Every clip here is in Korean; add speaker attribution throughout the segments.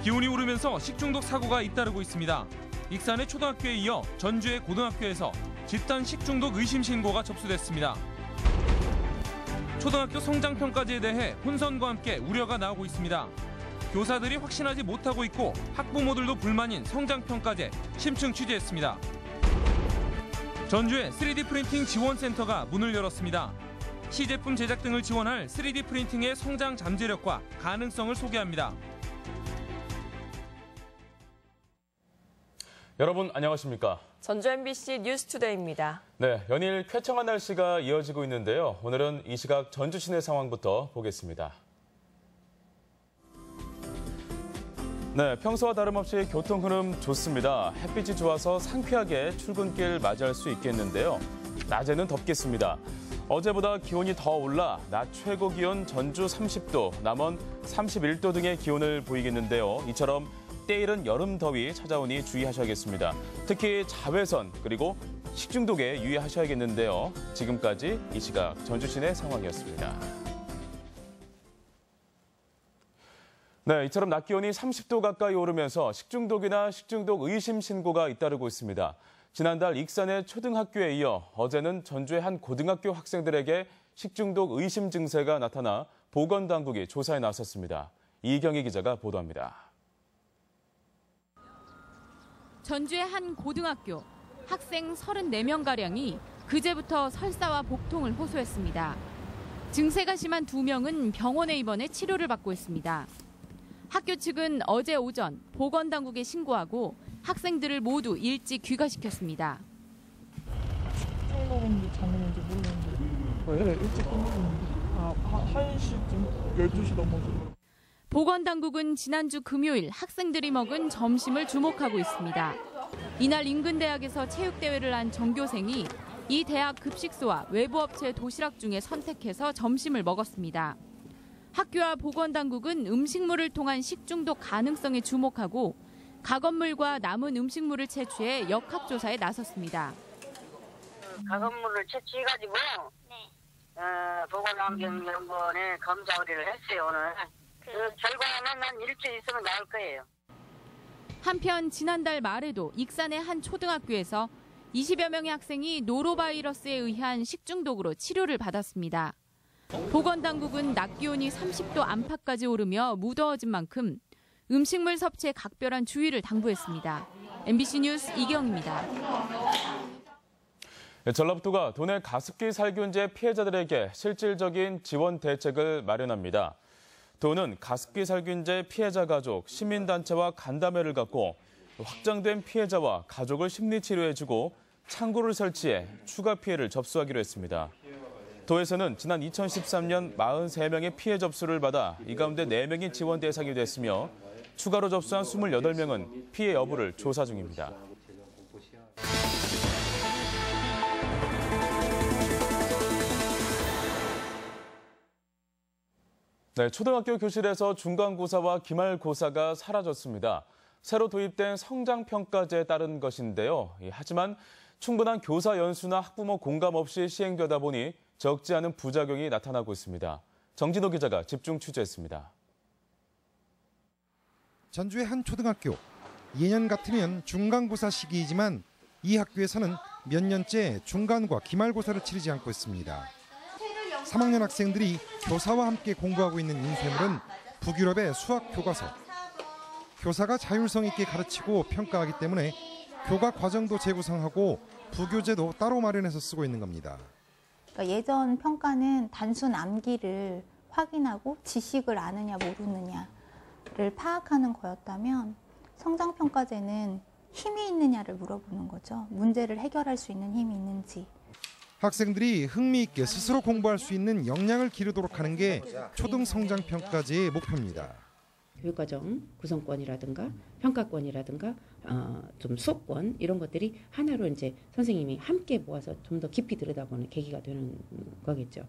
Speaker 1: 기온이 오르면서 식중독 사고가 잇따르고 있습니다. 익산의 초등학교에 이어 전주의 고등학교에서 집단 식중독 의심 신고가 접수됐습니다. 초등학교 성장평가제에 대해 혼선과 함께 우려가 나오고 있습니다. 교사들이 확신하지 못하고 있고 학부모들도 불만인 성장평가제 심층 취재했습니다. 전주에 3D 프린팅 지원센터가 문을 열었습니다. 시제품 제작 등을 지원할 3D 프린팅의 성장 잠재력과 가능성을 소개합니다.
Speaker 2: 여러분 안녕하십니까?
Speaker 3: 전주 MBC 뉴스투데이입니다.
Speaker 2: 네, 연일 쾌청한 날씨가 이어지고 있는데요. 오늘은 이 시각 전주 시내 상황부터 보겠습니다. 네, 평소와 다름없이 교통 흐름 좋습니다. 햇빛이 좋아서 상쾌하게 출근길 맞이할 수 있겠는데요. 낮에는 덥겠습니다. 어제보다 기온이 더 올라 낮 최고 기온 전주 30도, 남원 31도 등의 기온을 보이겠는데요. 이처럼 때이른 여름 더위 찾아오니 주의하셔야겠습니다. 특히 자외선 그리고 식중독에 유의하셔야겠는데요. 지금까지 이 시각 전주 시내 상황이었습니다. 네, 이처럼 낮 기온이 30도 가까이 오르면서 식중독이나 식중독 의심 신고가 잇따르고 있습니다. 지난달 익산의 초등학교에 이어 어제는 전주의 한 고등학교 학생들에게 식중독 의심 증세가 나타나 보건당국이 조사에 나섰습니다. 이경희 기자가 보도합니다.
Speaker 4: 전주의 한 고등학교 학생 34명가량이 그제부터 설사와 복통을 호소했습니다. 증세가 심한 2명은 병원에 입원해 치료를 받고 있습니다. 학교 측은 어제 오전 보건당국에 신고하고 학생들을 모두 일찍 귀가시켰습니다.
Speaker 5: 식중 먹었는지 잠했는지 모르는데 일찍 끝났는데 1시쯤 12시 넘어서.
Speaker 4: 보건당국은 지난주 금요일 학생들이 먹은 점심을 주목하고 있습니다. 이날 인근 대학에서 체육대회를 한 전교생이 이 대학 급식소와 외부업체 도시락 중에 선택해서 점심을 먹었습니다. 학교와 보건당국은 음식물을 통한 식중독 가능성에 주목하고 가건물과 남은 음식물을 채취해 역학조사에 나섰습니다.
Speaker 6: 가건물을 채취해가지고 보건환경연구원에 검사 의뢰를 했어요, 오늘. 그 결과는 한 일주일 있으면 나올 거예요.
Speaker 4: 한편 지난달 말에도 익산의 한 초등학교에서 20여 명의 학생이 노로바이러스에 의한 식중독으로 치료를 받았습니다. 보건당국은 낮 기온이 30도 안팎까지 오르며 무더워진 만큼 음식물 섭취에 각별한 주의를 당부했습니다. MBC 뉴스 이경입니다.
Speaker 2: 전라북도가 도내 가습기 살균제 피해자들에게 실질적인 지원 대책을 마련합니다. 도는 가습기 살균제 피해자 가족, 시민단체와 간담회를 갖고 확정된 피해자와 가족을 심리치료해주고 창구를 설치해 추가 피해를 접수하기로 했습니다. 도에서는 지난 2013년 43명의 피해 접수를 받아 이 가운데 4명이 지원 대상이 됐으며 추가로 접수한 28명은 피해 여부를 조사 중입니다. 네, 초등학교 교실에서 중간고사와 기말고사가 사라졌습니다. 새로 도입된 성장평가제에 따른 것인데요. 하지만 충분한 교사 연수나 학부모 공감 없이 시행되다 보니 적지 않은 부작용이 나타나고 있습니다. 정진호 기자가 집중 취재했습니다.
Speaker 7: 전주의 한 초등학교. 예년 같으면 중간고사 시기이지만 이 학교에서는 몇 년째 중간과 기말고사를 치르지 않고 있습니다. 3학년 학생들이 교사와 함께 공부하고 있는 인쇄물은 북유럽의 수학 교과서. 교사가 자율성 있게 가르치고 평가하기 때문에 교과 과정도 재구성하고 부교재도 따로 마련해서 쓰고 있는 겁니다.
Speaker 8: 그러니까 예전 평가는 단순 암기를 확인하고 지식을 아느냐 모르느냐를 파악하는 거였다면 성장평가제는 힘이 있느냐를 물어보는 거죠. 문제를 해결할 수 있는 힘이 있는지.
Speaker 7: 학생들이 흥미 있게 스스로 공부할 수 있는 역량을 기르도록 하는 게 초등성장평가제의 목표입니다.
Speaker 9: 교육과정 구성권이라든가 평가권이라든가 좀 수업권 이런 것들이 하나로 이제 선생님이 함께 모아서 좀 더 깊이 들여다보는 계기가 되는 거겠죠.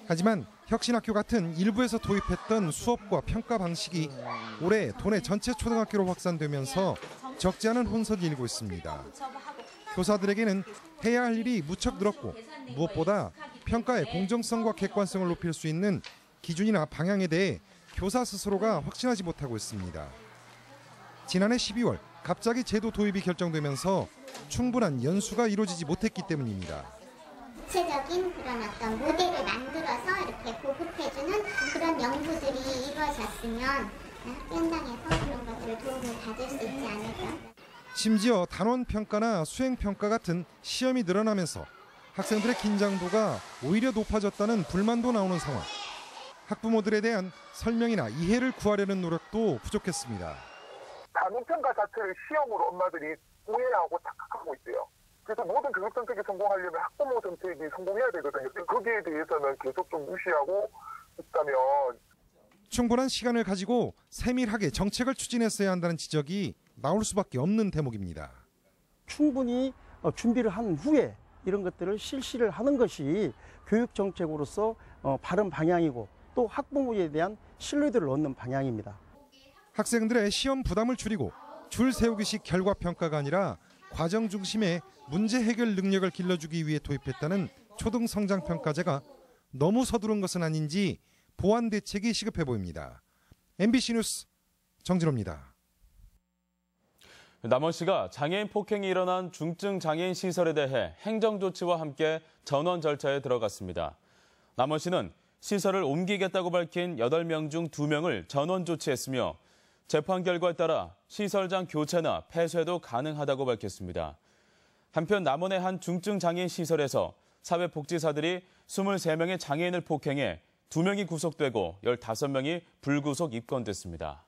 Speaker 7: 하지만 혁신학교 같은 일부에서 도입했던 수업과 평가 방식이 올해 도내 전체 초등학교로 확산되면서 적지 않은 혼선이 일고 있습니다. 교사들에게는 해야 할 일이 무척 늘었고 무엇보다 평가의 공정성과 객관성을 높일 수 있는 기준이나 방향에 대해 교사 스스로가 확신하지 못하고 있습니다. 지난해 12월 갑자기 제도 도입이 결정되면서 충분한 연수가 이루어지지 못했기 때문입니다.
Speaker 10: 구체적인 그런 어떤 모델을 만들어서 이렇게 보급해주는 그런 연구들이 이루어졌으면 학교 현장에서 그런 것들을 도움을 받을 수 있지 않을까.
Speaker 7: 심지어 단원평가나 수행평가 같은 시험이 늘어나면서 학생들의 긴장도가 오히려 높아졌다는 불만도 나오는 상황. 학부모들에 대한 설명이나 이해를 구하려는 노력도 부족했습니다.
Speaker 5: 단원평가 자체를 시험으로 엄마들이 오해하고 착각하고 있어요. 그래서 모든 교육 정책이 성공하려면 학부모 정책이 성공해야 되거든요. 거기에 대해서는 계속 좀 무시하고 있다면
Speaker 7: 충분한 시간을 가지고 세밀하게 정책을 추진했어야 한다는 지적이 나올 수밖에 없는 대목입니다.
Speaker 11: 충분히 준비를 한 후에 이런 것들을 실시를 하는 것이 교육 정책으로서 바른 방향이고 또 학부모에 대한 신뢰도를 얻는 방향입니다.
Speaker 7: 학생들의 시험 부담을 줄이고 줄 세우기식 결과 평가가 아니라 과정 중심의 문제 해결 능력을 길러주기 위해 도입했다는 초등 성장 평가제가 너무 서두른 것은 아닌지 보완 대책이 시급해 보입니다. MBC 뉴스 정진호입니다.
Speaker 2: 남원시가 장애인 폭행이 일어난 중증 장애인 시설에 대해 행정조치와 함께 전원 절차에 들어갔습니다. 남원시는 시설을 옮기겠다고 밝힌 8명 중 2명을 전원 조치했으며 재판 결과에 따라 시설장 교체나 폐쇄도 가능하다고 밝혔습니다. 한편 남원의 한 중증 장애인 시설에서 사회복지사들이 23명의 장애인을 폭행해 2명이 구속되고 15명이 불구속 입건됐습니다.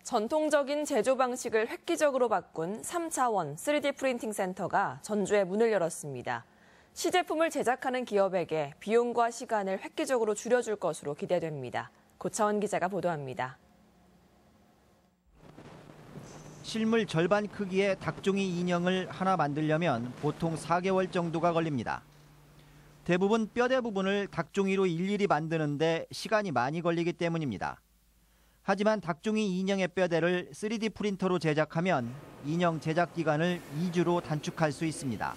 Speaker 3: 전통적인 제조 방식을 획기적으로 바꾼 3차원 3D 프린팅 센터가 전주에 문을 열었습니다. 시제품을 제작하는 기업에게 비용과 시간을 획기적으로 줄여줄 것으로 기대됩니다. 고차원 기자가 보도합니다.
Speaker 12: 실물 절반 크기의 닭종이 인형을 하나 만들려면 보통 4개월 정도가 걸립니다. 대부분 뼈대 부분을 닭종이로 일일이 만드는데 시간이 많이 걸리기 때문입니다. 하지만 닭종이 인형의 뼈대를 3D 프린터로 제작하면 인형 제작 기간을 2주로 단축할 수 있습니다.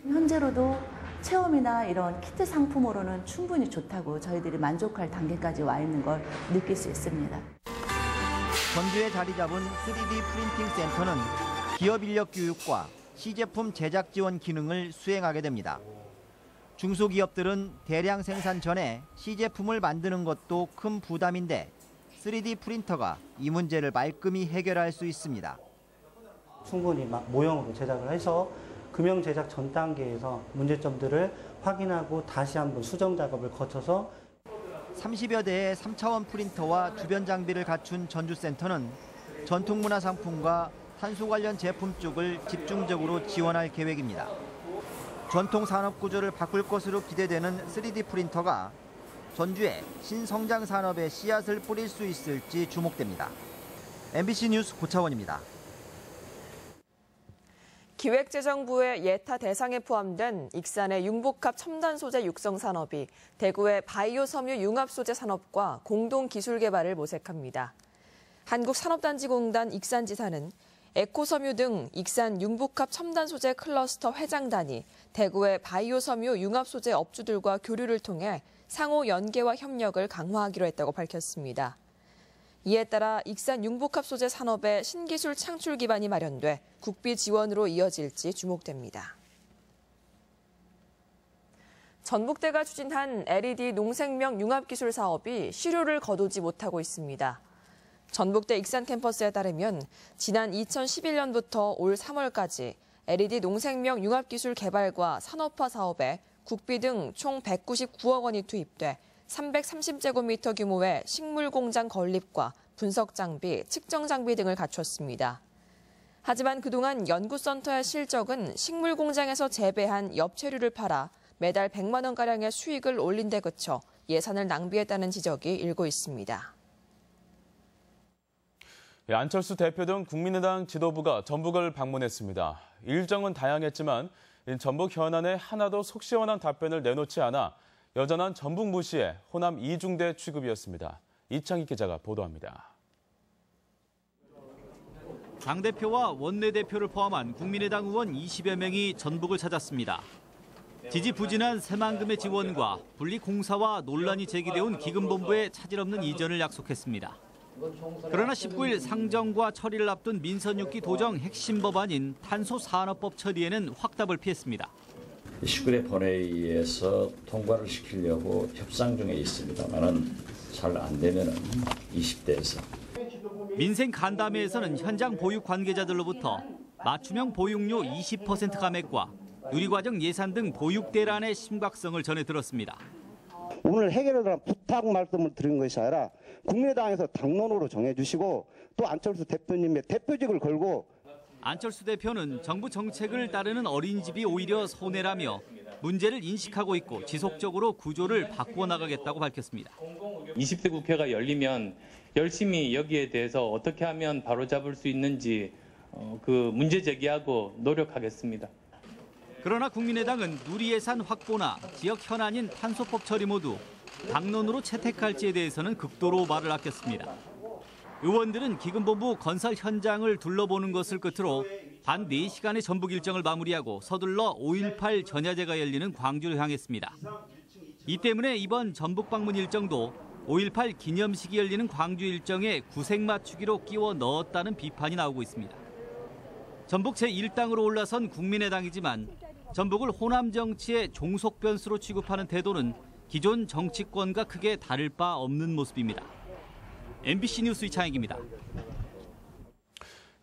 Speaker 13: 현재로도 체험이나 이런 키트 상품으로는 충분히 좋다고 저희들이 만족할 단계까지 와 있는 걸 느낄 수 있습니다.
Speaker 12: 전주에 자리 잡은 3D 프린팅 센터는 기업 인력 교육과 시제품 제작 지원 기능을 수행하게 됩니다. 중소기업들은 대량 생산 전에 시제품을 만드는 것도 큰 부담인데 3D 프린터가 이 문제를 말끔히 해결할 수 있습니다.
Speaker 14: 충분히 모형으로 제작을 해서 금형 제작 전 단계에서 문제점들을 확인하고 다시 한번 수정 작업을 거쳐서
Speaker 12: 30여 대의 3차원 프린터와 주변 장비를 갖춘 전주센터는 전통문화 상품과 탄소 관련 제품 쪽을 집중적으로 지원할 계획입니다. 전통 산업 구조를 바꿀 것으로 기대되는 3D 프린터가 전주에 신성장 산업의 씨앗을 뿌릴 수 있을지 주목됩니다. MBC 뉴스 고차원입니다.
Speaker 3: 기획재정부의 예타 대상에 포함된 익산의 융복합 첨단 소재 육성 산업이 대구의 바이오 섬유 융합 소재 산업과 공동 기술 개발을 모색합니다. 한국산업단지공단 익산지사는 에코섬유 등 익산 융복합 첨단 소재 클러스터 회장단이 대구의 바이오 섬유 융합 소재 업주들과 교류를 통해 상호 연계와 협력을 강화하기로 했다고 밝혔습니다. 이에 따라 익산 융복합 소재 산업의 신기술 창출 기반이 마련돼 국비 지원으로 이어질지 주목됩니다. 전북대가 추진한 LED 농생명 융합기술 사업이 실효를 거두지 못하고 있습니다. 전북대 익산 캠퍼스에 따르면 지난 2011년부터 올 3월까지 LED 농생명 융합기술 개발과 산업화 사업에 국비 등 총 199억 원이 투입돼 330제곱미터 규모의 식물공장 건립과 분석 장비, 측정 장비 등을 갖췄습니다. 하지만 그동안 연구센터의 실적은 식물공장에서 재배한 엽채류를 팔아 매달 100만 원가량의 수익을 올린 데 그쳐 예산을 낭비했다는 지적이 일고 있습니다.
Speaker 2: 안철수 대표 등 국민의당 지도부가 전북을 방문했습니다. 일정은 다양했지만 전북 현안에 하나도 속 시원한 답변을 내놓지 않아 여전한 전북 무시에 호남 이중대 취급이었습니다. 이창희 기자가 보도합니다.
Speaker 15: 당대표와 원내대표를 포함한 국민의당 의원 20여 명이 전북을 찾았습니다. 지지부진한 새만금의 지원과 분리공사와 논란이 제기되온 기금본부의 차질 없는 이전을 약속했습니다. 그러나 19일 상정과 처리를 앞둔 민선 6기 도정 핵심 법안인 탄소산업법 처리에는 확답을 피했습니다.
Speaker 16: 19대 본회의에서 통과를 시키려고 협상 중에 있습니다만은 잘 안 되면은 20대에서.
Speaker 15: 민생 간담회에서는 현장 보육 관계자들로부터 맞춤형 보육료 20% 감액과 누리과정 예산 등 보육 대란의 심각성을 전해 들었습니다.
Speaker 17: 오늘 해결을 위한 부탁 말씀을 드린 것이 아니라 국민의당에서 당론으로 정해주시고 또 안철수 대표님의 대표직을 걸고
Speaker 15: 안철수 대표는 정부 정책을 따르는 어린이집이 오히려 손해라며 문제를 인식하고 있고 지속적으로 구조를 바꾸어 나가겠다고 밝혔습니다.
Speaker 18: 20대 국회가 열리면 열심히 여기에 대해서 어떻게 하면 바로잡을 수 있는지 그 문제 제기하고 노력하겠습니다.
Speaker 15: 그러나 국민의당은 누리예산 확보나 지역 현안인 탄소법 처리 모두 당론으로 채택할지에 대해서는 극도로 말을 아꼈습니다. 의원들은 기금본부 건설 현장을 둘러보는 것을 끝으로 반 4시간의 전북 일정을 마무리하고 서둘러 5.18 전야제가 열리는 광주를 향했습니다. 이 때문에 이번 전북 방문 일정도 5.18 기념식이 열리는 광주 일정에 구색 맞추기로 끼워 넣었다는 비판이 나오고 있습니다. 전북 제1당으로 올라선 국민의당이지만 전북을 호남 정치의 종속 변수로 취급하는 태도는 기존 정치권과 크게 다를 바 없는 모습입니다. MBC 뉴스 이창익입니다.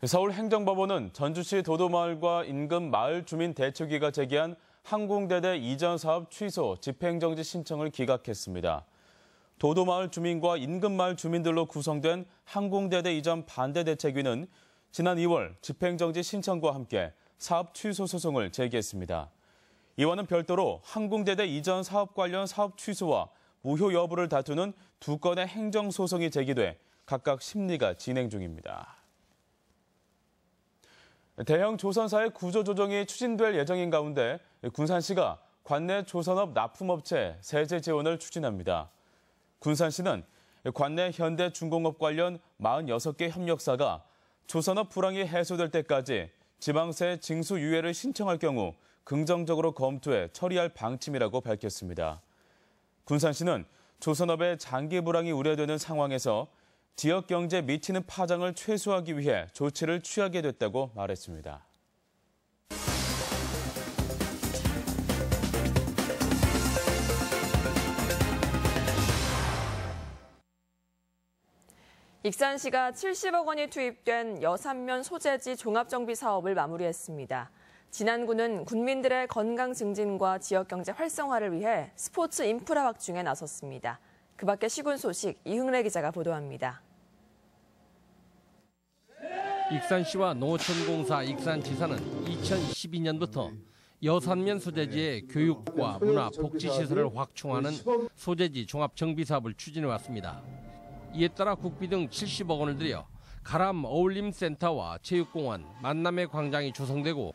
Speaker 2: 서울행정법원은 전주시 도도마을과 인근 마을 주민 대책위가 제기한 항공대대 이전 사업 취소 집행정지 신청을 기각했습니다. 도도마을 주민과 인근 마을 주민들로 구성된 항공대대 이전 반대 대책위는 지난 2월 집행정지 신청과 함께 사업 취소 소송을 제기했습니다. 이와는 별도로 항공대대 이전 사업 관련 사업 취소와 무효 여부를 다투는 2건의 행정소송이 제기돼 각각 심리가 진행 중입니다. 대형 조선사의 구조조정이 추진될 예정인 가운데 군산시가 관내 조선업 납품업체 세제 지원을 추진합니다. 군산시는 관내 현대중공업 관련 46개 협력사가 조선업 불황이 해소될 때까지 지방세 징수 유예를 신청할 경우 긍정적으로 검토해 처리할 방침이라고 밝혔습니다. 군산시는 조선업의 장기 불황이 우려되는 상황에서 지역 경제에 미치는 파장을 최소화하기 위해 조치를 취하게 됐다고 말했습니다.
Speaker 3: 익산시가 70억 원이 투입된 여산면 소재지 종합정비 사업을 마무리했습니다. 진안군은 군민들의 건강 증진과 지역경제 활성화를 위해 스포츠 인프라 확충에 나섰습니다. 그 밖에 시군 소식 이흥래 기자가 보도합니다.
Speaker 19: 익산시와 농어촌공사 익산지사는 2012년부터 여산면 소재지의 교육과 문화, 복지시설을 확충하는 소재지 종합정비사업을 추진해왔습니다. 이에 따라 국비 등 70억 원을 들여 가람 어울림센터와 체육공원, 만남의 광장이 조성되고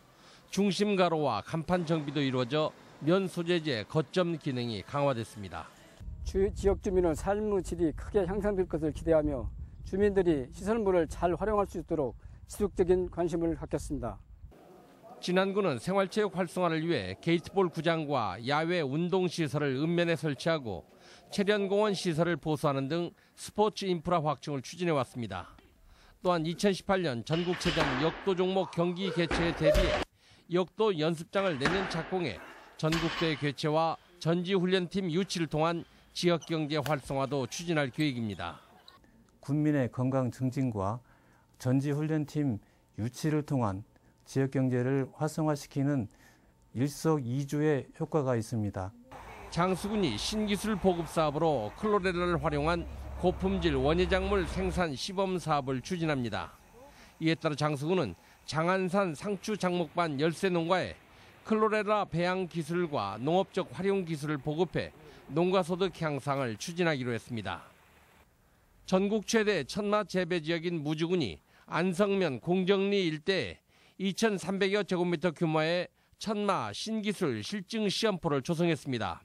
Speaker 19: 중심 가로와 간판 정비도 이루어져 면 소재지의 거점 기능이 강화됐습니다.
Speaker 20: 지역 주민의 삶의 질이 크게 향상될 것을 기대하며 주민들이 시설물을 잘 활용할 수 있도록 지속적인 관심을 갖겠습니다.
Speaker 19: 진안군은 생활체육 활성화를 위해 게이트볼 구장과 야외 운동시설을 읍면에 설치하고 체련공원 시설을 보수하는 등 스포츠 인프라 확충을 추진해왔습니다. 또한 2018년 전국체전 역도 종목 경기 개최에 대비해 역도 연습장을 내년 착공해 전국대회 개최와 전지훈련팀 유치를 통한 지역경제 활성화도 추진할 계획입니다.
Speaker 21: 군민의 건강 증진과 전지훈련팀 유치를 통한 지역경제를 활성화시키는 일석이조의 효과가 있습니다.
Speaker 19: 장수군이 신기술 보급 사업으로 클로레라를 활용한 고품질 원예작물 생산 시범 사업을 추진합니다. 이에 따라 장수군은 장안산 상추 장목반 열세 농가에 클로레라 배양 기술과 농업적 활용 기술을 보급해 농가소득 향상을 추진하기로 했습니다. 전국 최대 천마 재배 지역인 무주군이 안성면 공정리 일대에 2,300여 제곱미터 규모의 천마 신기술 실증 시험포를 조성했습니다.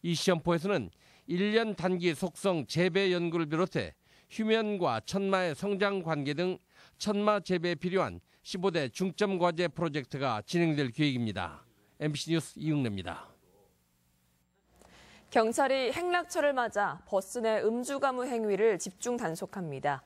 Speaker 19: 이 시험포에서는 1년 단기 속성 재배 연구를 비롯해 휴면과 천마의 성장 관계 등 천마 재배에 필요한 15대 중점 과제 프로젝트가 진행될 계획입니다. MBC 뉴스 이흥래입니다.
Speaker 3: 경찰이 행락철을 맞아 버스 내 음주 가무 행위를 집중 단속합니다.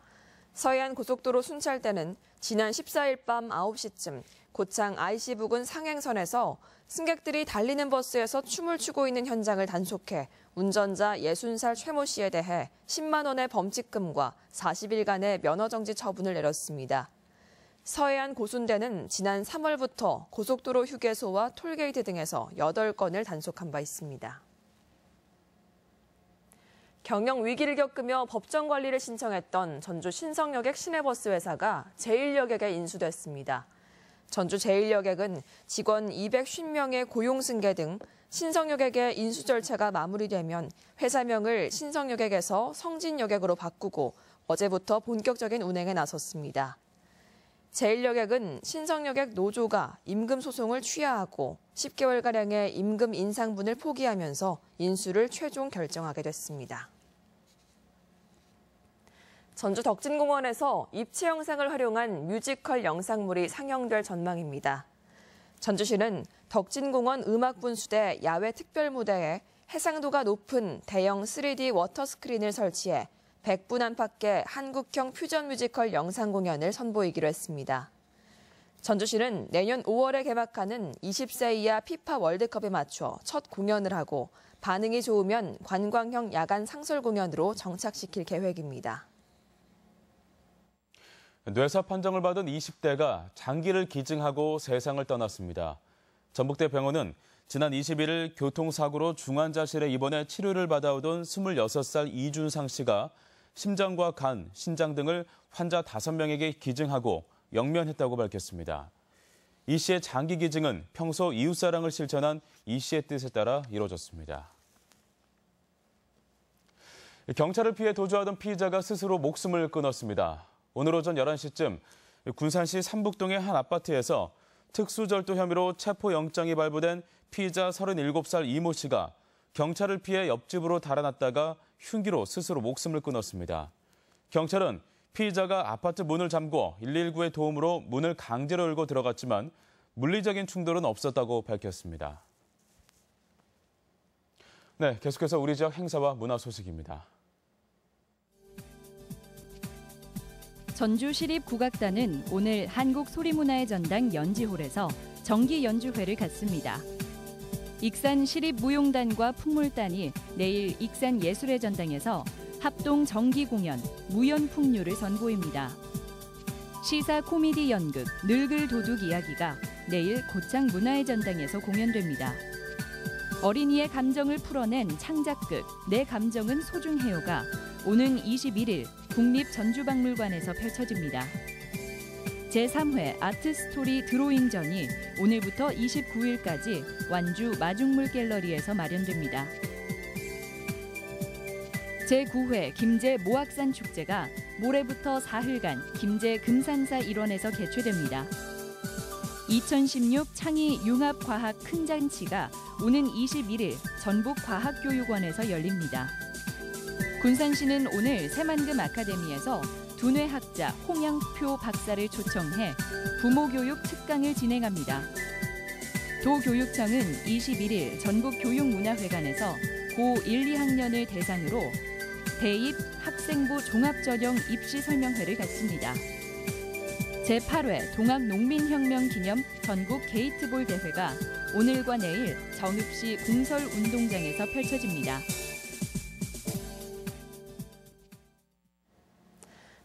Speaker 3: 서해안 고속도로 순찰대는 지난 14일 밤 9시쯤 고창 IC 부근 상행선에서 승객들이 달리는 버스에서 춤을 추고 있는 현장을 단속해 운전자 60살 최모 씨에 대해 10만 원의 범칙금과 40일간의 면허정지 처분을 내렸습니다. 서해안 고순대는 지난 3월부터 고속도로 휴게소와 톨게이트 등에서 8건을 단속한 바 있습니다. 경영 위기를 겪으며 법정 관리를 신청했던 전주 신성여객 시내버스 회사가 제1여객에 인수됐습니다. 전주 제1여객은 직원 250명의 고용 승계 등 신성여객의 인수 절차가 마무리되면 회사명을 신성여객에서 성진여객으로 바꾸고 어제부터 본격적인 운행에 나섰습니다. 제1여객은 신성여객 노조가 임금 소송을 취하하고 10개월가량의 임금 인상분을 포기하면서 인수를 최종 결정하게 됐습니다. 전주 덕진공원에서 입체 영상을 활용한 뮤지컬 영상물이 상영될 전망입니다. 전주시는 덕진공원 음악분수대 야외 특별무대에 해상도가 높은 대형 3D 워터 스크린을 설치해 100분 안팎의 한국형 퓨전 뮤지컬 영상 공연을 선보이기로 했습니다. 전주시는 내년 5월에 개막하는 20세 이하 피파 월드컵에 맞춰 첫 공연을 하고 반응이 좋으면 관광형 야간 상설 공연으로 정착시킬 계획입니다.
Speaker 2: 뇌사 판정을 받은 20대가 장기를 기증하고 세상을 떠났습니다. 전북대 병원은 지난 21일 교통사고로 중환자실에 입원해 치료를 받아오던 26살 이준상 씨가 심장과 간, 신장 등을 환자 5명에게 기증하고 영면했다고 밝혔습니다. 이 씨의 장기 기증은 평소 이웃사랑을 실천한 이 씨의 뜻에 따라 이루어졌습니다. 경찰을 피해 도주하던 피의자가 스스로 목숨을 끊었습니다. 오늘 오전 11시쯤 군산시 삼북동의 한 아파트에서 특수절도 혐의로 체포영장이 발부된 피의자 37살 이모 씨가 경찰을 피해 옆집으로 달아났다가 흉기로 스스로 목숨을 끊었습니다. 경찰은 피의자가 아파트 문을 잠궈 119의 도움으로 문을 강제로 열고 들어갔지만 물리적인 충돌은 없었다고 밝혔습니다. 네, 계속해서 우리 지역 행사와 문화 소식입니다.
Speaker 1: 전주시립국악단은 오늘 한국소리문화의 전당 연지홀에서 정기 연주회를 갖습니다. 익산시립무용단과 풍물단이 내일 익산예술의 전당에서 합동 정기 공연 무연풍류를 선보입니다. 시사 코미디 연극 늙을 도둑 이야기가 내일 고창 문화의 전당에서 공연됩니다. 어린이의 감정을 풀어낸 창작극 내 감정은 소중해요가 오는 21일 국립전주박물관에서 펼쳐집니다. 제3회 아트스토리 드로잉전이 오늘부터 29일까지 완주 마중물 갤러리에서 마련됩니다. 제9회 김제 모악산 축제가 모레부터 사흘간 김제 금산사 일원에서 개최됩니다. 2016 창의 융합과학 큰잔치가 오는 21일 전북과학교육원에서 열립니다. 군산시는 오늘 새만금 아카데미에서 두뇌 학자 홍양표 박사를 초청해 부모교육 특강을 진행합니다. 도교육청은 21일 전국교육문화회관에서 고1, 2학년을 대상으로 대입 학생부 종합전형 입시 설명회를 갖습니다. 제8회 동학농민혁명 기념 전국 게이트볼 대회가 오늘과 내일 정읍시 궁설운동장에서 펼쳐집니다.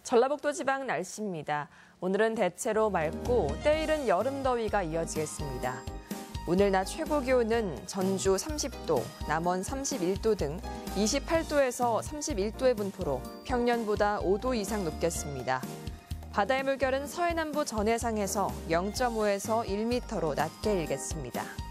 Speaker 3: 전라북도 지방 날씨입니다. 오늘은 대체로 맑고 때이른 여름 더위가 이어지겠습니다. 오늘 낮 최고 기온은 전주 30도, 남원 31도 등 28도에서 31도의 분포로 평년보다 5도 이상 높겠습니다. 바다의 물결은 서해남부 전해상에서 0.5에서 1m로 낮게 일겠습니다.